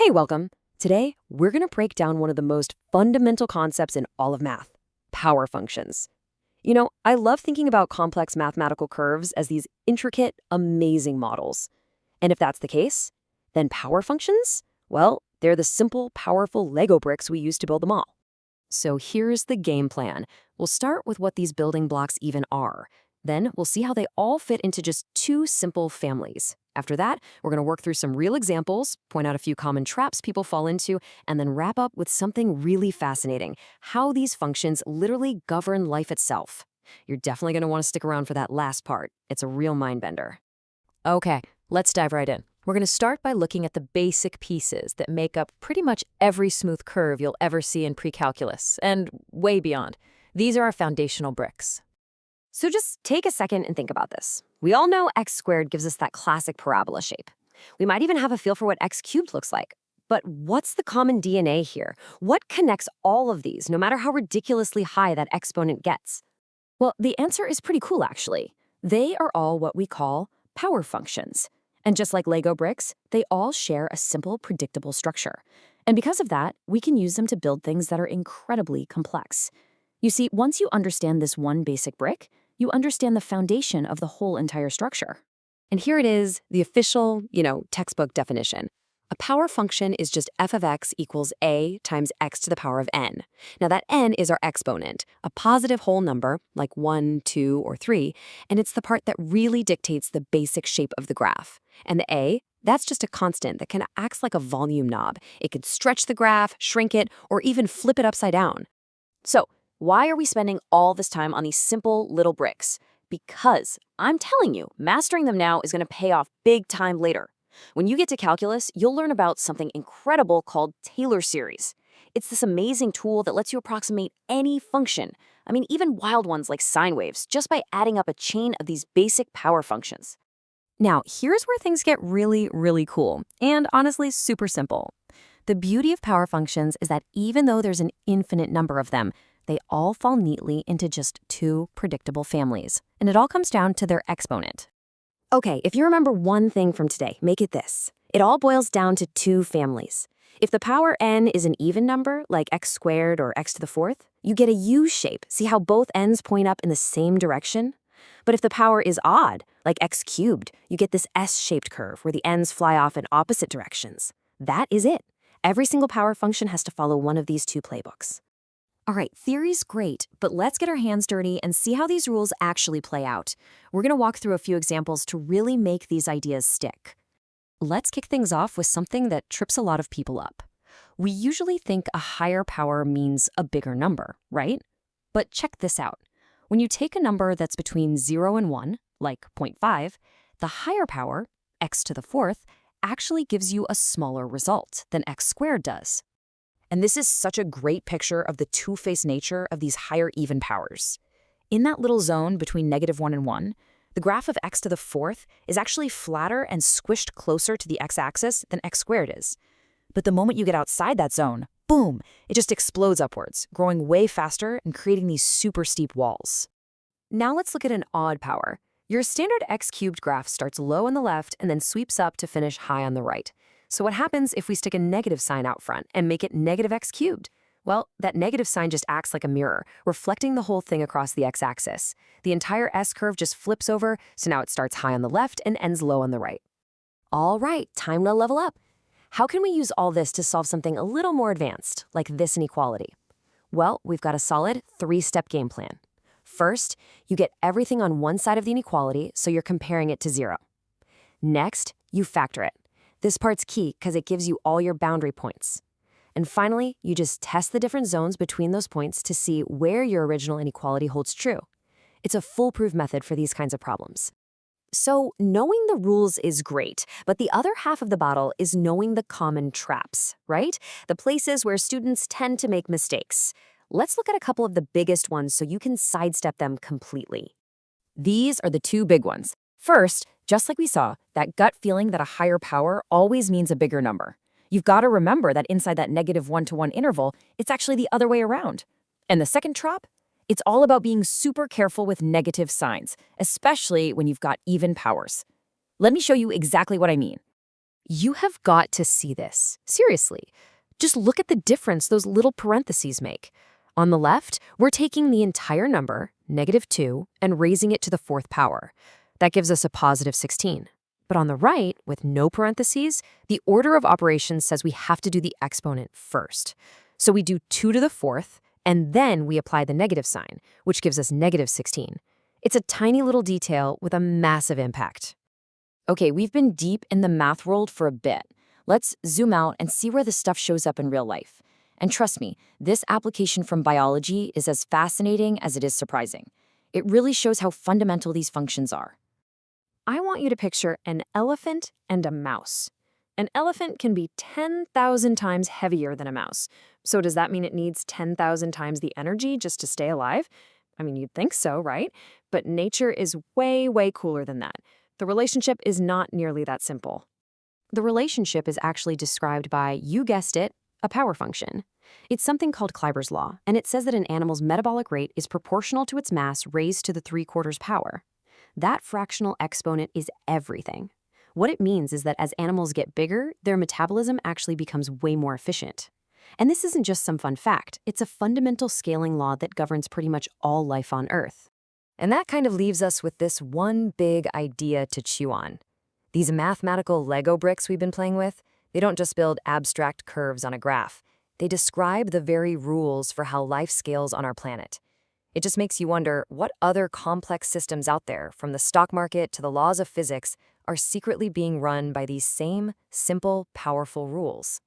Hey, welcome. Today, we're going to break down one of the most fundamental concepts in all of math, power functions. I love thinking about complex mathematical curves as these intricate, amazing models. And if that's the case, then power functions? Well, they're the simple, powerful Lego bricks we use to build them all. So here's the game plan. We'll start with what these building blocks even are. Then we'll see how they all fit into just two simple families. After that, we're going to work through some real examples, point out a few common traps people fall into, and then wrap up with something really fascinating, how these functions literally govern life itself. You're definitely going to want to stick around for that last part. It's a real mind bender. Okay, let's dive right in. We're going to start by looking at the basic pieces that make up pretty much every smooth curve you'll ever see in Precalculus, and way beyond. These are our foundational bricks. So just take a second and think about this. We all know x squared gives us that classic parabola shape. We might even have a feel for what x cubed looks like. But what's the common DNA here? What connects all of these, no matter how ridiculously high that exponent gets? Well, the answer is pretty cool, actually. They are all what we call power functions. And just like Lego bricks, they all share a simple, predictable structure. And because of that, we can use them to build things that are incredibly complex. You see, once you understand this one basic brick, you understand the foundation of the whole entire structure. And here it is, the official, textbook definition. A power function is just f of x equals a times x to the power of n. Now that n is our exponent, a positive whole number, like 1, 2, or 3, and it's the part that really dictates the basic shape of the graph. And the a, that's just a constant that kind of acts like a volume knob. It could stretch the graph, shrink it, or even flip it upside down. So, why are we spending all this time on these simple little bricks? Because I'm telling you, mastering them now is going to pay off big time later. When you get to calculus, you'll learn about something incredible called Taylor series. It's this amazing tool that lets you approximate any function. Even wild ones like sine waves, just by adding up a chain of these basic power functions. Now, here's where things get really, really cool, and honestly super simple. The beauty of power functions is that even though there's an infinite number of them, they all fall neatly into just two predictable families. And it all comes down to their exponent. Okay, if you remember one thing from today, make it this. It all boils down to two families. If the power n is an even number, like x squared or x to the fourth, you get a U shape. See how both ends point up in the same direction? But if the power is odd, like x cubed, you get this S-shaped curve where the ends fly off in opposite directions. That is it. Every single power function has to follow one of these two playbooks. All right, theory's great, but let's get our hands dirty and see how these rules actually play out. We're going to walk through a few examples to really make these ideas stick. Let's kick things off with something that trips a lot of people up. We usually think a higher power means a bigger number, right? But check this out. When you take a number that's between 0 and 1, like 0.5, the higher power, x to the fourth, actually gives you a smaller result than x squared does. And this is such a great picture of the two-faced nature of these higher even powers. In that little zone between -1 and 1, the graph of x to the fourth is actually flatter and squished closer to the x-axis than x squared is. But the moment you get outside that zone, boom, it just explodes upwards, growing way faster and creating these super steep walls. Now let's look at an odd power. Your standard x cubed graph starts low on the left and then sweeps up to finish high on the right. So what happens if we stick a negative sign out front and make it -x cubed? Well, that negative sign just acts like a mirror, reflecting the whole thing across the x-axis. The entire S-curve just flips over, so now it starts high on the left and ends low on the right. All right, time to level up. How can we use all this to solve something a little more advanced, like this inequality? Well, we've got a solid 3-step game plan. First, you get everything on one side of the inequality, so you're comparing it to 0. Next, you factor it. This part's key because it gives you all your boundary points. And finally, you just test the different zones between those points to see where your original inequality holds true. It's a foolproof method for these kinds of problems. So knowing the rules is great, but the other half of the battle is knowing the common traps, right? The places where students tend to make mistakes. Let's look at a couple of the biggest ones so you can sidestep them completely. These are the two big ones. First, just like we saw, that gut feeling that a higher power always means a bigger number. You've got to remember that inside that -1 to 1 interval, it's actually the other way around. And the second trap? It's all about being super careful with negative signs, especially when you've got even powers. Let me show you exactly what I mean. You have got to see this. Seriously. Just look at the difference those little parentheses make. On the left, we're taking the entire number, -2, and raising it to the fourth power. That gives us a positive 16. But on the right, with no parentheses, the order of operations says we have to do the exponent first. So we do 2 to the fourth, and then we apply the negative sign, which gives us -16. It's a tiny little detail with a massive impact. Okay, we've been deep in the math world for a bit. Let's zoom out and see where this stuff shows up in real life. And trust me, this application from biology is as fascinating as it is surprising. It really shows how fundamental these functions are. I want you to picture an elephant and a mouse. An elephant can be 10,000 times heavier than a mouse. So does that mean it needs 10,000 times the energy just to stay alive? I mean, you'd think so, right? But nature is way, way cooler than that. The relationship is not nearly that simple. The relationship is actually described by, you guessed it, a power function. It's something called Kleiber's law, and it says that an animal's metabolic rate is proportional to its mass raised to the 3/4 power. That fractional exponent is everything. What it means is that as animals get bigger, their metabolism actually becomes way more efficient. And this isn't just some fun fact, it's a fundamental scaling law that governs pretty much all life on Earth. And that kind of leaves us with this one big idea to chew on. These mathematical Lego bricks we've been playing with, they don't just build abstract curves on a graph. They describe the very rules for how life scales on our planet. It just makes you wonder what other complex systems out there, from the stock market to the laws of physics, are secretly being run by these same simple, powerful rules.